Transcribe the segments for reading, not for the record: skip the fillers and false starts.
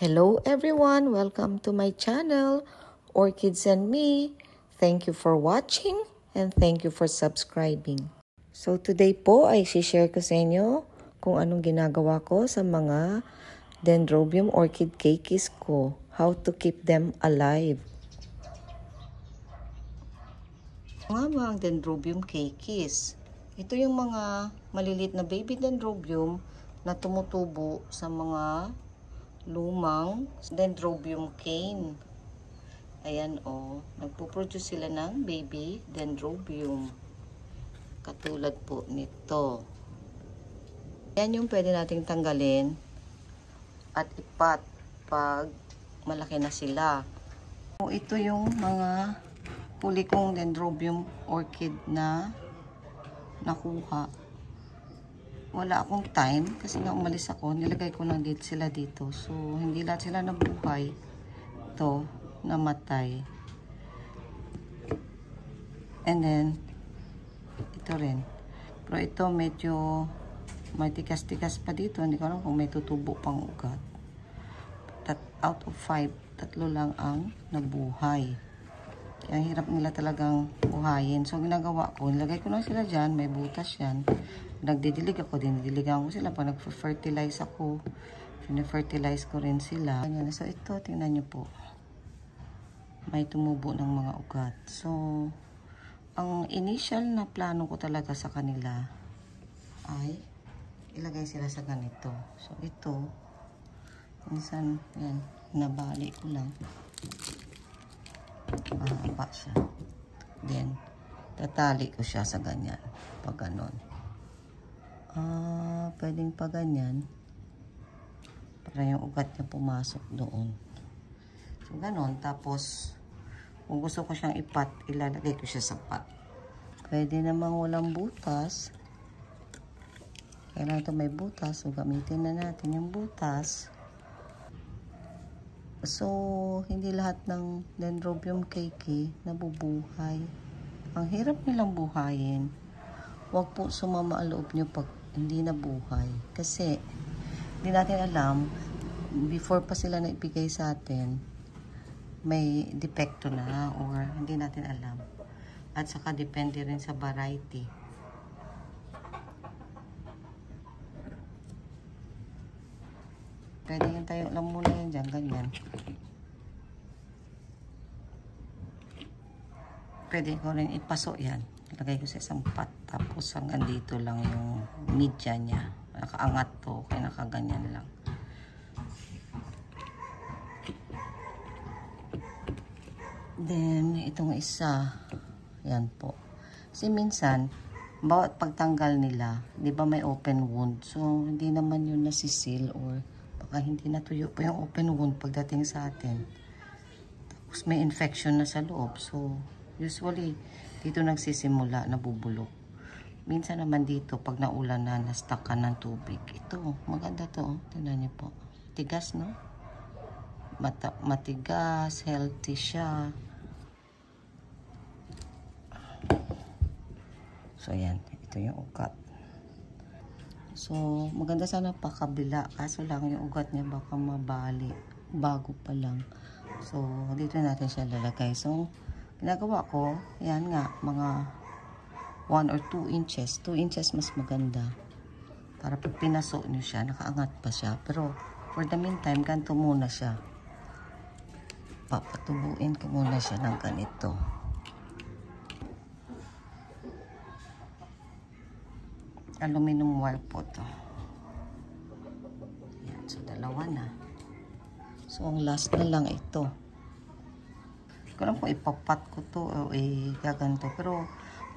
Hello everyone! Welcome to my channel, Orchids and Me. Thank you for watching and thank you for subscribing. So today po ay share ko sa inyo kung anong ginagawa ko sa mga Dendrobium orchid keikis ko. How to keep them alive. Mga Dendrobium keikis. Ito yung mga maliliit na baby Dendrobium na tumutubo sa mga lumang Dendrobium cane. Ayan o, nagpo-produce sila ng baby Dendrobium. Katulad po nito. Yan yung pwede nating tanggalin at ipat pag malaki na sila. So, ito yung mga huli kong Dendrobium orchid na nakuha. Wala akong time kasi nga umalis ako, nilagay ko lang sila dito. So, hindi lahat sila nabuhay. Ito, namatay. And then, ito rin. Pero ito medyo may tikas-tikas pa dito. Hindi ko alam kung may tutubo pang ugat. Out of 5, 3 lang ang nabuhay. Kaya hirap nila talagang buhayin. So, ginagawa ko, nilagay ko lang sila dyan. May butas yan. Nagdidilig ako, dinidiligan ko sila. Pag nag-fertilize ako, fina-fertilize ko rin sila. So, ito, tingnan nyo po. May tumubo ng mga ugat. So, ang initial na plano ko talaga sa kanila ay ilagay sila sa ganito. So, ito, minsan, yan, nabali ko lang. Mahaba siya. Then, tatali ko siya sa ganyan. Pag ganon. Pwedeng pa ganyan. Para yung ugat niya pumasok doon. So, ganon. Tapos, kung gusto ko siyang ipat, ilalagay ko siya sa pot. Pwede namang walang butas. Kailangan ito may butas. So, gamitin na natin yung butas. So, hindi lahat ng Dendrobium keiki nabubuhay. Ang hirap nilang buhayin. Huwag po sumama ang loob nyo pag hindi nabuhay. Kasi, hindi natin alam, before pa sila naibigay sa atin, may depekto na or hindi natin alam. At saka depende rin sa variety. Pwede yung tayo lang muna yan dyan, ganyan. Pwede ko rin ipaso yan. Ilagay ko sa isang pot. Tapos hanggang dito lang yung media niya. Nakaangat to, kaya nakaganyan lang. Then, itong isa, yan po. Kasi minsan, bawat pagtanggal nila, di ba may open wound? So, hindi naman yun nasisil or baka hindi natuyo pa yung open wound pagdating sa atin. Tapos may infection na sa loob. So, usually, dito nagsisimula, nabubulok. Minsan naman dito, pag naulan na, na-stuck ka ng tubig. Ito, maganda to. Tingnan niyo po. Tigas, no? Matigas, healthy siya. So, yan. Ito yung ugat. So, maganda sana pa kabila. Kaso lang yung ugat niya baka mabali. Bago pa lang. So, dito natin siya lalagay. So, ginagawa ko, yan nga, mga 1 or 2 inches. 2 inches mas maganda. Para pag pinaso nyo siya, nakaangat pa siya. Pero, for the meantime, ganito muna siya. Papatubuin ko muna siya ng ganito. Aluminum wire po to. Yan, so dalawa na. So, ang last na lang ito. Hindi ko alam kung ipapat ko to o gaganto. Pero,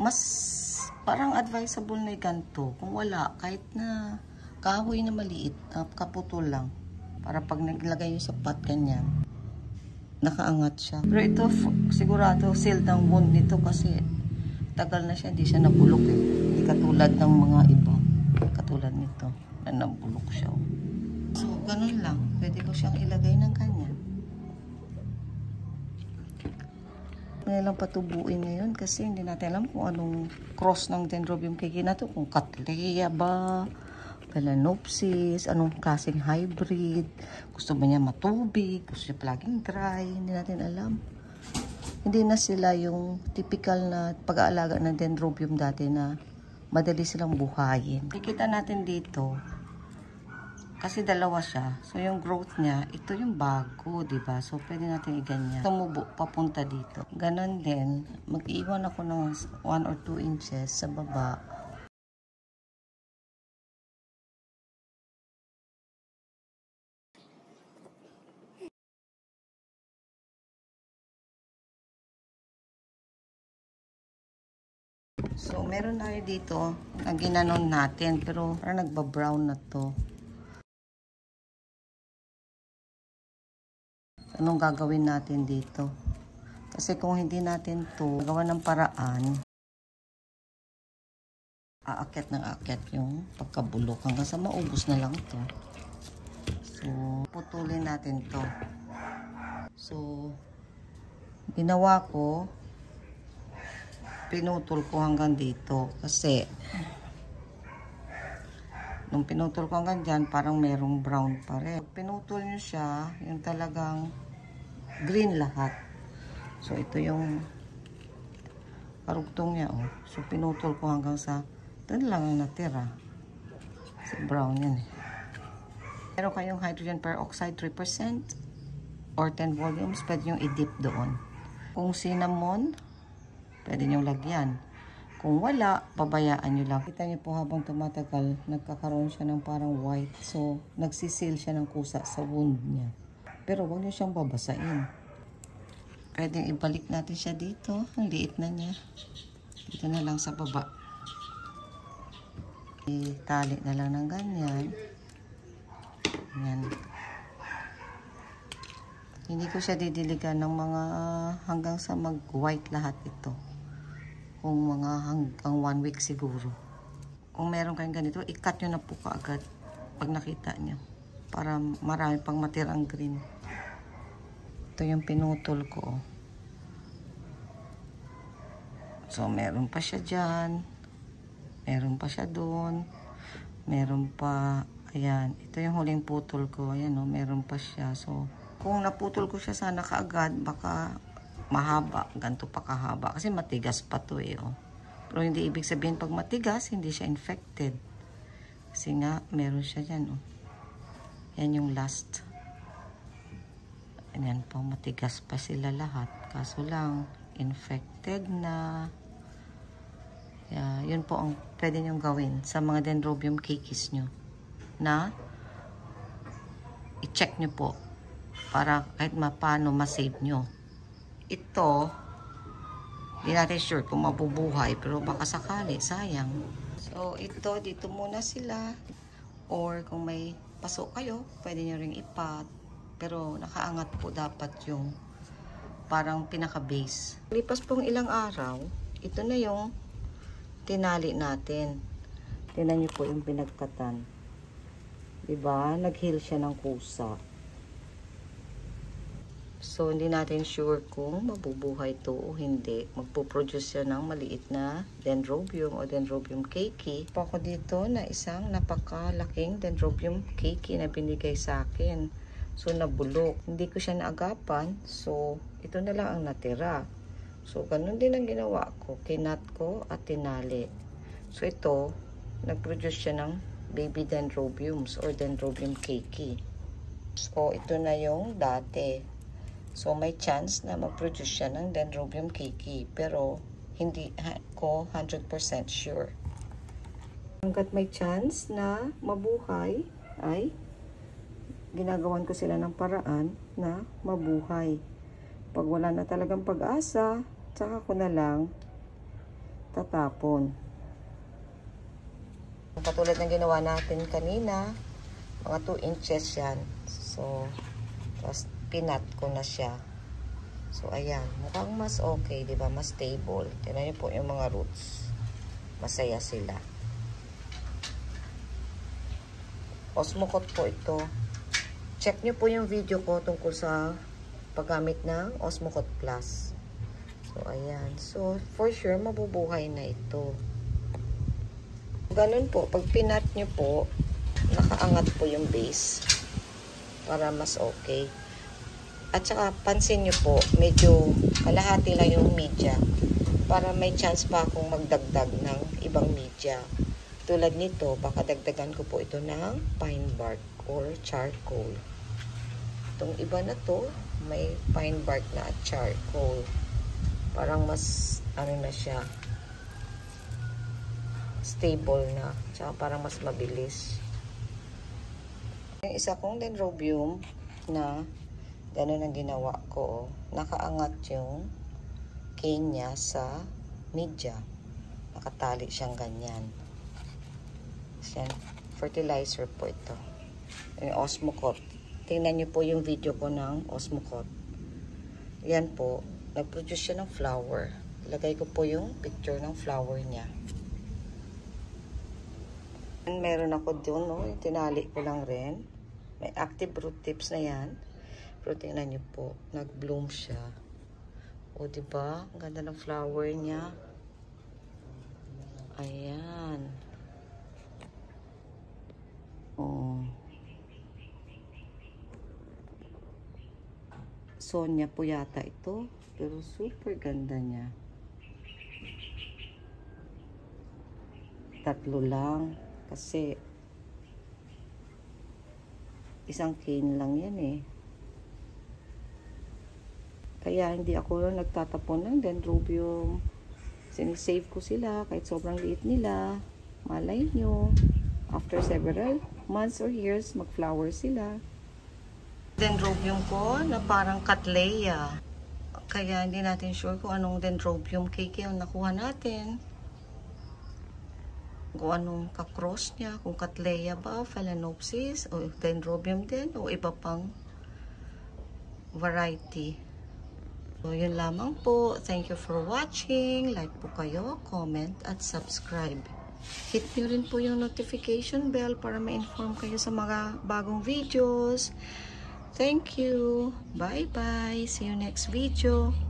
mas parang advisable na ganto. Kung wala, kahit na kahoy na maliit, kaputol lang. Para pag naglagay nyo sa pot, ganyan. Nakaangat siya. Pero ito, sigurado sealed ang wound nito kasi tagal na siya, hindi siya nabulok eh. Hindi katulad ng mga iba. Katulad nito, na nabulok siya. So, ganun lang. Pwede ko siyang ilagay ng ganyan. Pwede lang patubuin ngayon kasi hindi natin alam kung anong cross ng Dendrobium keiki na to. Kung Cattleya ba, Phalaenopsis, anong klaseng hybrid, gusto ba niya matubig, gusto niya palaging dry, hindi natin alam. Hindi na sila yung typical na pag-aalaga ng Dendrobium dati na madali silang buhayin. Kikita natin dito, kasi dalawa siya. So, yung growth niya, ito yung bago, diba? So, pwede natin iganyan. Tumubo papunta dito. Ganon din, mag-iwan ako ng 1 or 2 inches sa baba. So, meron tayo dito na ginanon natin, pero parang nagba-brown na to. Anong gagawin natin dito? Kasi kung hindi natin to gawa ng paraan, aakyat ng aakyat yung pagkabulok hanggang sa maubos na lang to. So, putulin natin to. So, ginawa ko, pinutol ko hanggang dito kasi nung pinutol ko hanggang dyan parang merong brown pa rin. Pinutol nyo siya, yung talagang green lahat. So ito yung karugtong niya, oh. So pinutol ko hanggang sa ito lang ang natira. Kasi brown yan eh. Meron kayong hydrogen peroxide 3% or 10 volumes, pwede yung i-dip doon. Kung cinnamon, pwede nyo lagyan. Kung wala, pabayaan nyo lang. Kita nyo po habang tumatagal, nagkakaroon siya ng parang white. So, nagsisil siya ng kusa sa wound niya. Pero huwag nyo siyang babasain. Pwede ibalik natin siya dito. Ang liit na niya. Dito na lang sa baba. Itali na lang ng ganyan. Yan. Hindi ko siya didiligan ng mga hanggang sa mag-white lahat ito. Kung mga hanggang 1 week siguro. Kung meron kayong ganito, i-cut nyo na po kaagad pag nakita nyo. Para marami pang matirang green. Ito yung pinutol ko. So, meron pa siya dyan. Meron pa siya doon. Meron pa, ayan. Ito yung huling putol ko. Ayan o, meron pa siya. So, kung naputol ko siya sana kaagad, baka mahaba, ganito pa kahaba. Kasi matigas pa to eh. Oh. Pero hindi ibig sabihin pag matigas, hindi siya infected. Kasi nga, meron siya dyan. Oh. Yan yung last. Ayan po, matigas pa sila lahat. Kaso lang, infected na. Yun po ang pwede nyong gawin sa mga Dendrobium cakeis nyo. Na, i-check nyo po. Para kahit mapano, ma-save nyo. Ito, hindi natin sure kung mabubuhay, pero baka sakali, sayang. So, ito, dito muna sila. Or kung may paso kayo, pwede nyo ring ipat. Pero nakaangat po dapat yung parang pinaka-base. Lipas pong ilang araw, ito na yung tinali natin. Tingnan nyo po yung pinagkatan. Diba? Nag-heal siya ng kusa. So, hindi natin sure kung mabubuhay to o hindi. Magpo-produce siya ng maliit na Dendrobium o Dendrobium keiki. Pa ako dito na isang napakalaking Dendrobium keiki na binigay sa akin. So, nabulok. Hindi ko siya naagapan. So, ito na lang ang natira. So, ganun din ang ginawa ko. Kinat ko at tinali. So, ito, nag-produce siya ng baby Dendrobiums or Dendrobium keiki. So, ito na yung dati. So, may chance na mag-produce siya ng Dendrobium keiki. Pero, hindi ko 100% sure. Hanggat may chance na mabuhay, ay ginagawan ko sila ng paraan na mabuhay. Pag wala na talagang pag-asa, tsaka ko na lang tatapon. Katulad ng ginawa natin kanina, mga 2 inches yan. So, tapos pinat ko na siya. So, ayan. Mukhang mas okay, di ba? Mas stable. Tingnan niyo po yung mga roots. Masaya sila. Osmocote po ito. Check niyo po yung video ko tungkol sa paggamit ng Osmocote Plus. So, ayan. So, for sure, mabubuhay na ito. Ganun po. Pag pinat niyo po, angat po yung base para mas okay. At saka pansin nyo po, medyo kalahati lang yung media para may chance pa akong magdagdag ng ibang media. Tulad nito, baka dagdagan ko po ito ng pine bark or charcoal. Itong iba na to, may pine bark na at charcoal. Parang mas, ano na siya, stable na. Tsaka parang mas mabilis. Yung isa kong dendrobium na ganun ang ginawa ko. Nakaangat yung cane niya sa media. Nakatali siyang ganyan. Yan, fertilizer po ito. Yung Osmocote. Tingnan niyo po yung video ko ng Osmocote. Yan po. Nag-produce siya ng flower. Lagay ko po yung picture ng flower niya. Meron ako doon, no? Tinali ko lang rin. May active root tips na yan. Pero tingnan niyo po. Nag-bloom siya. O, diba? Ang ganda ng flower niya. Ayan. Oh. Sonia po yata ito. Pero super ganda niya. Tatlo lang. Kasi isang cane lang yan eh. Kaya hindi ako nagtatapon ng dendrobium. Sinisave ko sila kahit sobrang liit nila. Malay nyo. After several months or years, mag-flower sila. Dendrobium ko na parang cattleya. Kaya hindi natin sure kung anong dendrobium cake yung nakuha natin. Kung anong ka-cross niya. Kung cattleya ba, phalaenopsis, o dendrobium din, o iba pang variety. So, yun lamang po. Thank you for watching. Like po kayo, comment, at subscribe. Hit nyo rin po yung notification bell para ma-inform kayo sa mga bagong videos. Thank you. Bye-bye. See you next video.